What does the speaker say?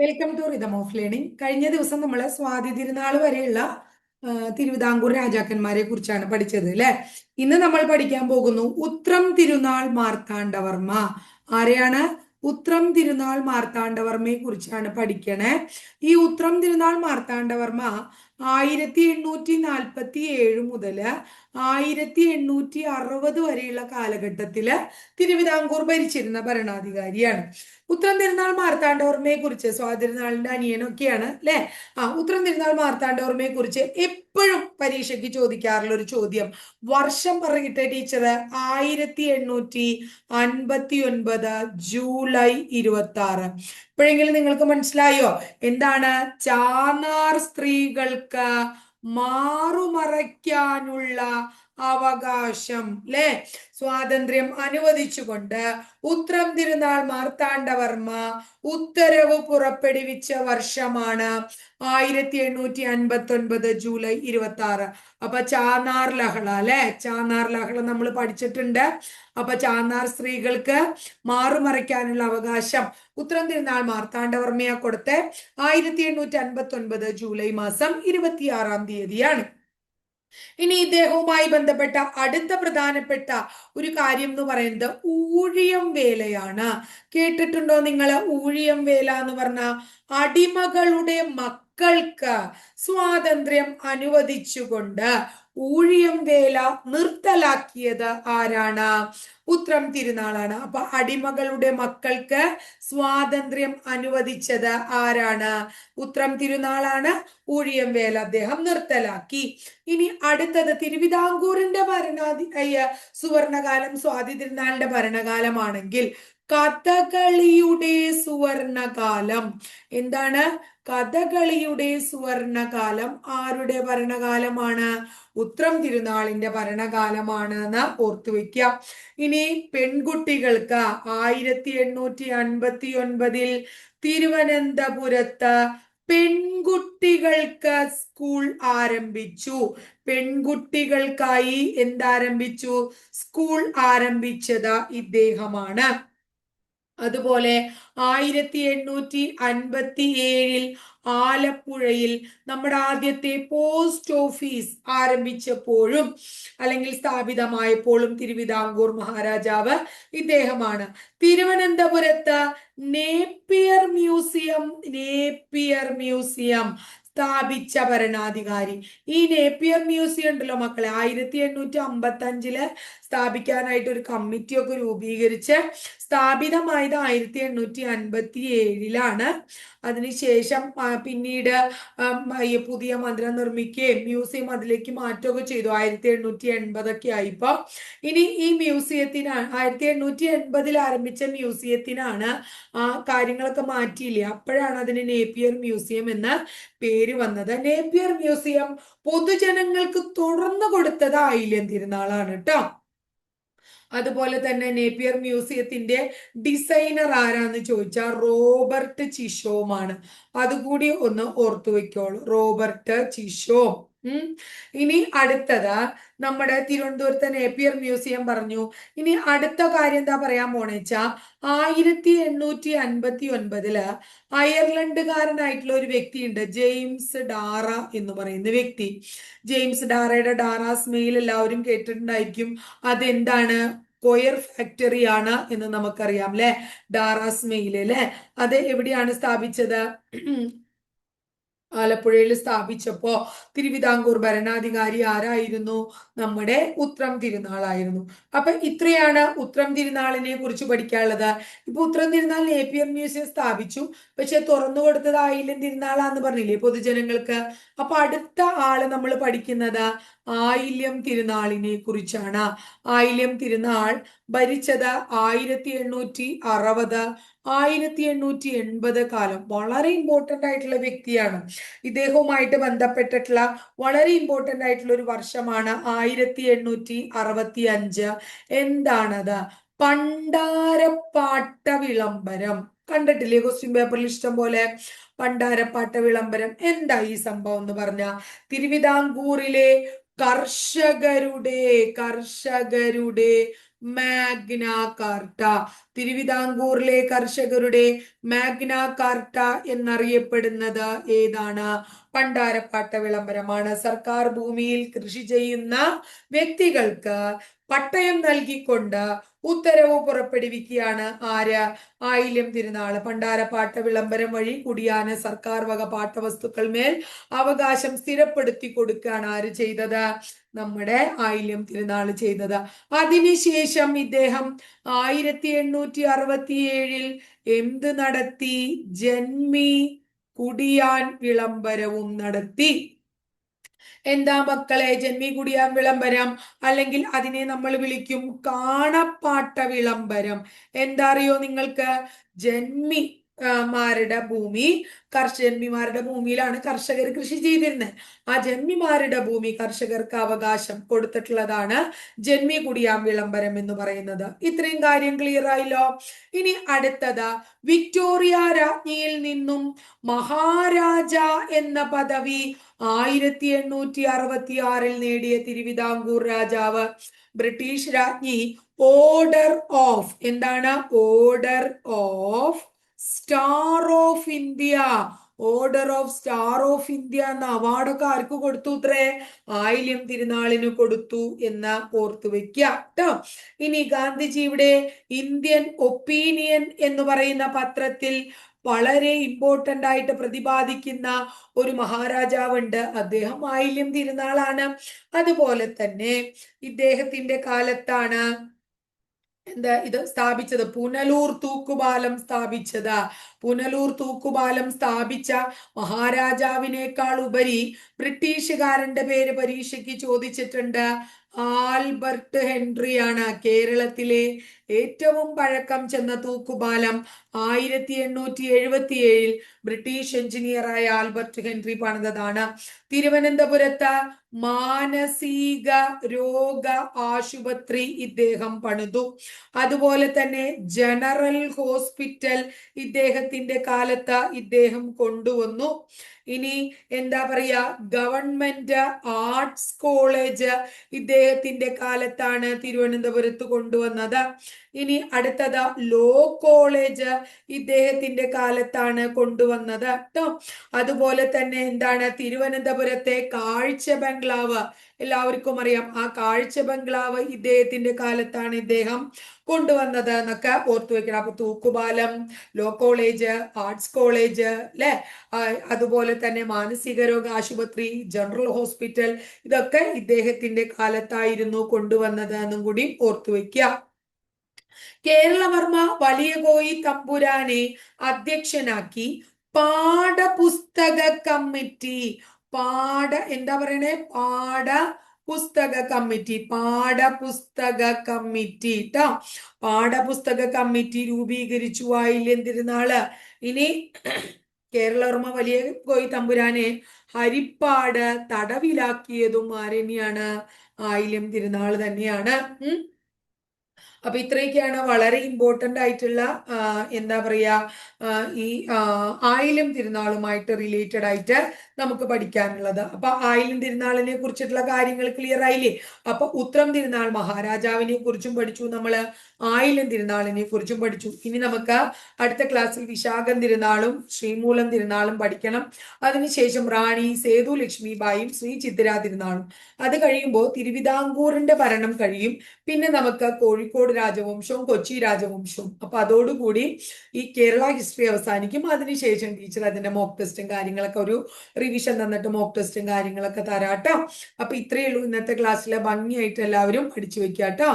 Welcome to rhythm of learning. കഴിഞ്ഞ ദിവസം നമ്മൾ സ്വാതി തിരുനാൾ വരെയുള്ള തിരുവിതാംകൂർ രാജാക്കന്മാരെ കുറിച്ചാണ് പഠിച്ചത് അല്ലെ. ഇന്ന് നമ്മൾ പഠിക്കാൻ പോകുന്നു ഉത്രം തിരുനാൾ മാർത്താണ്ഡവർമ്മ. ആരെയാണ്? ഉത്രം തിരുനാൾ മാർത്താണ്ഡവർമ്മയെ കുറിച്ചാണ് പഠിക്കണേ. ഈ ഉത്രം തിരുനാൾ മാർത്താണ്ഡവർമ്മ 1847 മുതല് 1860 വരെയുള്ള കാലഘട്ടത്തില് തിരുവിതാംകൂർ ഭരിച്ചിരുന്ന ഭരണാധികാരിയാണ്. ഉത്രം തിരുനാൾ മാർത്താണ്ഡവർമ്മയെ കുറിച്ച്, സ്വാതിരുനാളിന്റെ അനിയനൊക്കെയാണ് അല്ലെ. ഉത്രം തിരുനാൾ മാർത്താണ്ഡവർമ്മയെ കുറിച്ച് എപ്പോഴും പരീക്ഷയ്ക്ക് ചോദിക്കാറുള്ള ഒരു ചോദ്യം, വർഷം പറയട്ടെ ടീച്ചർ. 1859 ജൂലൈ 26. ഇപ്പോഴെങ്കിലും നിങ്ങൾക്ക് മനസ്സിലായോ എന്താണ് ചാന്നാർ സ്ത്രീകൾക്ക് മാറുമറയ്ക്കാനുള്ള അവകാശം അല്ലെ, സ്വാതന്ത്ര്യം അനുവദിച്ചുകൊണ്ട് ഉത്രം തിരുനാൾ മാർത്താണ്ഡവർമ്മ ഉത്തരവ് പുറപ്പെടുവിച്ച വർഷമാണ് 1859 ജൂലൈ 26. അപ്പൊ ചാന്നാർ ലഹള അല്ലെ, ചാന്നാർ ലഹള നമ്മൾ പഠിച്ചിട്ടുണ്ട്. അപ്പൊ ചാന്നാർ സ്ത്രീകൾക്ക് മാറുമറയ്ക്കാനുള്ള അവകാശം ഉത്രം തിരുനാൾ മാർത്താണ്ഡവർമ്മയെ കൊടുത്ത് 1859 ജൂലൈ മാസം 26 തീയതിയാണ്. ഇനി ഇദ്ദേഹവുമായി ബന്ധപ്പെട്ട അടുത്ത പ്രധാനപ്പെട്ട ഒരു കാര്യം എന്ന് പറയുന്നത് ഊഴിയം വേലയാണ്. കേട്ടിട്ടുണ്ടോ നിങ്ങൾ ഊഴിയം വേല എന്ന് പറഞ്ഞ? അടിമകളുടെ മക്കൾക്ക് സ്വാതന്ത്ര്യം അനുവദിച്ചുകൊണ്ട് ഊഴിയം വേല നിർത്തലാക്കിയത് ആരാണ്? ഉത്രം തിരുനാളാണ്. അപ്പൊ അടിമകളുടെ മക്കൾക്ക് സ്വാതന്ത്ര്യം അനുവദിച്ചത് ആരാണ്? ഉത്രം തിരുനാളാണ്. ഊഴിയം വേല അദ്ദേഹം നിർത്തലാക്കി. ഇനി അടുത്തത് തിരുവിതാംകൂറിന്റെ സുവർണകാലം സ്വാതി തിരുനാളിന്റെ ഭരണകാലമാണെങ്കിൽ കഥകളിയുടെ സുവർണകാലം എന്താണ്? കഥകളിയുടെ സുവർണകാലം ആരുടെ ഭരണകാലമാണ്? ഉത്രം തിരുനാളിന്റെ ഭരണകാലമാണ് എന്ന് ഓർത്തുവെക്കുക. ഇനി പെൺകുട്ടികൾക്ക് 1859 തിരുവനന്തപുരത്ത് പെൺകുട്ടികൾക്ക് സ്കൂൾ ആരംഭിച്ചു. പെൺകുട്ടികൾക്കായി എന്താരംഭിച്ചു? സ്കൂൾ ആരംഭിച്ചത് ഇദ്ദേഹമാണ്. അതുപോലെ 1857 ആലപ്പുഴയിൽ നമ്മുടെ ആദ്യത്തെ പോസ്റ്റ് ഓഫീസ് ആരംഭിച്ചപ്പോഴും അല്ലെങ്കിൽ സ്ഥാപിതമായപ്പോഴും തിരുവിതാംകൂർ മഹാരാജാവ് ഇദ്ദേഹമാണ്. തിരുവനന്തപുരത്ത് നേപ്പിയർ മ്യൂസിയം സ്ഥാപിച്ച ഭരണാധികാരി. ഈ നേപ്പിയർ മ്യൂസിയം ഉണ്ടല്ലോ മക്കളെ, 1855 സ്ഥാപിക്കാനായിട്ട് ഒരു കമ്മിറ്റിയൊക്കെ രൂപീകരിച്ച് സ്ഥാപിതമായത് 1857 അതിനുശേഷം പിന്നീട് പുതിയ മന്ദിരം നിർമ്മിക്കുകയും മ്യൂസിയം അതിലേക്ക് മാറ്റുകയൊക്കെ ചെയ്തു. 1880 ആയിപ്പോ. ഇനി ഈ മ്യൂസിയത്തിനാണ് 1880 ആരംഭിച്ച മ്യൂസിയത്തിനാണ് കാര്യങ്ങളൊക്കെ മാറ്റിയില്ലേ, അപ്പോഴാണ് അതിന് നേപ്പിയർ മ്യൂസിയം എന്ന പേര് വന്നത്. നേപ്പിയർ മ്യൂസിയം പൊതുജനങ്ങൾക്ക് തുറന്നു കൊടുത്തത് ആയില്യം തിരുനാളാണ് കേട്ടോ. അതുപോലെ തന്നെ നേപ്പിയർ മ്യൂസിയത്തിന്റെ ഡിസൈനർ ആരാന്ന് ചോദിച്ചാൽ റോബർട്ട് ചിഷോമാണ്. അതുകൂടി ഒന്ന് ഓർത്തു വെക്കോളൂ, റോബർട്ട് ചിഷോം. ഇനി അടുത്തത് നമ്മുടെ തിരുവനന്തപുരത്തെ നേപ്പിയർ മ്യൂസിയം പറഞ്ഞു. ഇനി അടുത്ത കാര്യം എന്താ പറയാൻ പോണേച്ചാ 1859 അയർലൻഡുകാരനായിട്ടുള്ള ഒരു വ്യക്തിയുണ്ട്, ജെയിംസ് ഡാറ എന്ന് പറയുന്ന വ്യക്തി. ജെയിംസ് ഡാറയുടെ ഡാറാസ് മെയിൽ എല്ലാവരും കേട്ടിട്ടുണ്ടായിരിക്കും. അതെന്താണ്? കൊയർ ഫാക്ടറി ആണ് എന്ന് നമുക്കറിയാം അല്ലെ, ഡാറാസ് മെയിൽ അല്ലെ. അത് എവിടെയാണ് സ്ഥാപിച്ചത്? ആലപ്പുഴയിൽ സ്ഥാപിച്ചപ്പോ തിരുവിതാംകൂർ ഭരണാധികാരി ആരായിരുന്നു? നമ്മുടെ ഉത്രം തിരുനാളായിരുന്നു. അപ്പൊ ഇത്രയാണ് ഉത്രം തിരുനാളിനെ കുറിച്ച് പഠിക്കാനുള്ളത്. ഇപ്പൊ ഉത്രം തിരുനാൾ നേപ്പിയർ മ്യൂസിയം സ്ഥാപിച്ചു, പക്ഷെ തുറന്നു കൊടുത്തത് ആയില്യം തിരുനാളാന്ന് പറഞ്ഞില്ലേ പൊതുജനങ്ങൾക്ക്. അപ്പൊ അടുത്ത ആള് നമ്മൾ പഠിക്കുന്നത് ആയില്യം തിരുനാളിനെ കുറിച്ചാണ്. ആയില്യം തിരുനാൾ ഭരിച്ചത് 1860 1880 കാലം. വളരെ ഇമ്പോർട്ടന്റ് ആയിട്ടുള്ള വ്യക്തിയാണ്. ഇദ്ദേഹവുമായിട്ട് ബന്ധപ്പെട്ടിട്ടുള്ള വളരെ ഇമ്പോർട്ടന്റ് ആയിട്ടുള്ള ഒരു വർഷമാണ് 1865. എന്താണത്? പണ്ടാരപ്പാട്ട വിളംബരം. കണ്ടിട്ടില്ലേ ക്വസ്റ്റ്യൻ പേപ്പറിൽ ഇഷ്ടം പോലെ? പണ്ടാരപ്പാട്ട വിളംബരം എന്താ ഈ സംഭവം എന്ന് പറഞ്ഞ, തിരുവിതാംകൂറിലെ കർഷകരുടെ മാഗ്ന കാർട്ട. തിരുവിതാംകൂറിലെ കർഷകരുടെ മാഗ്ന കാർട്ട എന്നറിയപ്പെടുന്നത് ഏതാണ്? പണ്ടാരപ്പാട്ട വിളംബരമാണ്. സർക്കാർ ഭൂമിയിൽ കൃഷി ചെയ്യുന്ന വ്യക്തികൾക്ക് പട്ടയം നൽകിക്കൊണ്ട് ഉത്തരവ് പുറപ്പെടുവിക്കുകയാണ് ആര്? ആയില്യം തിരുനാള്. പണ്ടാരപ്പാട്ട വിളംബരം വഴി കുടിയാന സർക്കാർ വക പാട്ടവസ്തുക്കൾ മേൽ അവകാശം സ്ഥിരപ്പെടുത്തി കൊടുക്കുകയാണ് ആര് ചെയ്തത്? നമ്മുടെ ആയില്യം തിരുനാള് ചെയ്തത്. അതിനുശേഷം ഇദ്ദേഹം 1867 എന്ത് നടത്തി? ജന്മി കുടിയാൻ വിളംബരവും നടത്തി. എന്താ മക്കളെ ജന്മി കുടിയാൻ വിളംബരം? അല്ലെങ്കിൽ അതിനെ നമ്മൾ വിളിക്കും കാണപ്പാട്ട വിളംബരം. എന്താ അറിയോ നിങ്ങൾക്ക്? ജന്മി മാരുടെ ഭൂമി, ജന്മിമാരുടെ ഭൂമിയിലാണ് കർഷകർ കൃഷി ചെയ്തിരുന്നത്. ആ ജന്മിമാരുടെ ഭൂമി കർഷകർക്ക് അവകാശം കൊടുത്തിട്ടുള്ളതാണ് ജന്മി കുടിയാൻ വിളംബരം എന്ന് പറയുന്നത്. ഇത്രയും കാര്യം ക്ലിയർ ആയല്ലോ. ഇനി അടുത്തത്, വിക്ടോറിയ രാജ്ഞിയിൽ നിന്നും മഹാരാജ എന്ന പദവി 1866 നേടിയ തിരുവിതാംകൂർ രാജാവ്. ബ്രിട്ടീഷ് രാജ്ഞി ഓർഡർ ഓഫ്, എന്താണ്? Order of star of India, order of star of India എന്ന അവാർഡൊക്കെ ആർക്ക് കൊടുത്തു ഇത്രേ? ആയില്യം തിരുനാളിന് കൊടുത്തു എന്ന് ഓർത്തു വെക്കുക കേട്ടോ. ഇനി ഗാന്ധിജിയുടെ ഇന്ത്യൻ ഒപ്പീനിയൻ എന്ന് പറയുന്ന പത്രത്തിൽ വളരെ ഇമ്പോർട്ടന്റ് ആയിട്ട് പ്രതിപാദിക്കുന്ന ഒരു മഹാരാജാവുണ്ട്. അദ്ദേഹം ആയില്യം തിരുനാളാണ്. അതുപോലെ തന്നെ ഇദ്ദേഹത്തിന്റെ കാലത്താണ് എന്താ ഇത് സ്ഥാപിച്ചത്? പുനലൂർ തൂക്കുപാലം സ്ഥാപിച്ചത്. പുനലൂർ തൂക്കുപാലം സ്ഥാപിച്ച മഹാരാജാവിനേക്കാൾ ഉപരി ബ്രിട്ടീഷുകാരന്റെ പേര് പരീക്ഷയ്ക്ക് ചോദിച്ചിട്ടുണ്ട്. ആൽബർട്ട് ഹെൻറിയാണ്. കേരളത്തിലെ ഏറ്റവും പഴക്കം ചെന്ന തൂക്കുപാലം 1877 ബ്രിട്ടീഷ് എഞ്ചിനീയറായ ആൽബർട്ട് ഹെൻറി പണിതതാണ്. തിരുവനന്തപുരത്ത് മാനസിക രോഗ ആശുപത്രി ഇദ്ദേഹം പണിതു. അതുപോലെ തന്നെ ജനറൽ ഹോസ്പിറ്റൽ ഇദ്ദേഹത്തിന്റെ കാലത്ത് ഇദ്ദേഹം കൊണ്ടുവന്നു. ഇനി എന്താ പറയാ, ഗവൺമെന്റ് ആർട്സ് കോളേജ് ഇദ്ദേഹത്തിന്റെ കാലത്താണ് തിരുവനന്തപുരത്ത് കൊണ്ടുവന്നത്. ഇനി അടുത്തത് ലോ കോളേജ് ഇദ്ദേഹത്തിന്റെ കാലത്താണ് കൊണ്ടുവന്നത് കേട്ടോ. അതുപോലെ തന്നെ എന്താണ്, തിരുവനന്തപുരത്തെ കാഴ്ച ബംഗ്ലാവ് എല്ലാവർക്കും അറിയാം. ആ കാഴ്ച ബംഗ്ലാവ് ഇദ്ദേഹത്തിന്റെ കാലത്താണ് ഇദ്ദേഹം കൊണ്ടുവന്നത് എന്നൊക്കെ ഓർത്തു വെക്കണം. അപ്പൊ തൂക്കുപാലം, ലോ കോളേജ്, ആർട്സ് കോളേജ് അല്ലെ, അതുപോലെ തന്നെ മാനസിക രോഗ ആശുപത്രി, ജനറൽ ഹോസ്പിറ്റൽ, ഇതൊക്കെ ഇദ്ദേഹത്തിന്റെ കാലത്തായിരുന്നു കൊണ്ടുവന്നത് എന്നും കൂടി ഓർത്തു വെക്കുക. കേരളവർമ്മ വലിയ കോയി തമ്പുരാനെ അധ്യക്ഷനാക്കി പാഠപുസ്തക കമ്മിറ്റി, എന്താ പറയണേ? പാഠപുസ്തക കമ്മിറ്റി, പാഠപുസ്തക കമ്മിറ്റി ട്ടോ. പാഠപുസ്തക കമ്മിറ്റി രൂപീകരിച്ചു ആയില്യം തിരുനാള്. ഇനി കേരളവർമ്മ വലിയ കോയി തമ്പുരാനെ ഹരിപ്പാട് തടവിലാക്കിയതും ആരെന്നെയാണ്? ആയില്യം തിരുനാൾ തന്നെയാണ്. അപ്പൊ ഇത്രയൊക്കെയാണ് വളരെ ഇമ്പോർട്ടന്റ് ആയിട്ടുള്ള എന്താ പറയാ ഈ ആയില്യം തിരുനാളുമായിട്ട് റിലേറ്റഡ് ആയിട്ട് നമുക്ക് പഠിക്കാനുള്ളത്. അപ്പൊ ആയില്യം തിരുനാളിനെ കുറിച്ചിട്ടുള്ള കാര്യങ്ങൾ ക്ലിയർ ആയില്ലേ? അപ്പൊ ഉത്രം തിരുനാൾ മഹാരാജാവിനെ കുറിച്ചും പഠിച്ചു നമ്മള്, ആയില്യം തിരുനാളിനെ കുറിച്ചും പഠിച്ചു. ഇനി നമുക്ക് അടുത്ത ക്ലാസ്സിൽ വിശാഖം തിരുനാളും ശ്രീമൂലം തിരുനാളും പഠിക്കണം. അതിനുശേഷം റാണി സേതു ലക്ഷ്മിബായും ശ്രീ ചിത്തിര തിരുനാളും. അത് കഴിയുമ്പോൾ തിരുവിതാംകൂറിന്റെ ഭരണം കഴിയും. പിന്നെ നമുക്ക് കോഴിക്കോട് രാജവംശവും കൊച്ചി രാജവംശവും. അപ്പൊ അതോടുകൂടി ഈ കേരള ഹിസ്റ്ററി അവസാനിക്കും. അതിനുശേഷം ടീച്ചർ അതിന്റെ മോക്ക് ടെസ്റ്റും കാര്യങ്ങളൊക്കെ ഒരു റിവിഷൻ തന്നിട്ട് മോക്ക് ടെസ്റ്റും കാര്യങ്ങളൊക്കെ തരാട്ടോ. അപ്പൊ ഇത്രയേ ഉള്ളൂ ഇന്നത്തെ ക്ലാസ്സിലെ. ഭംഗിയായിട്ട് എല്ലാവരും പഠിച്ചു വെക്കാട്ടോ.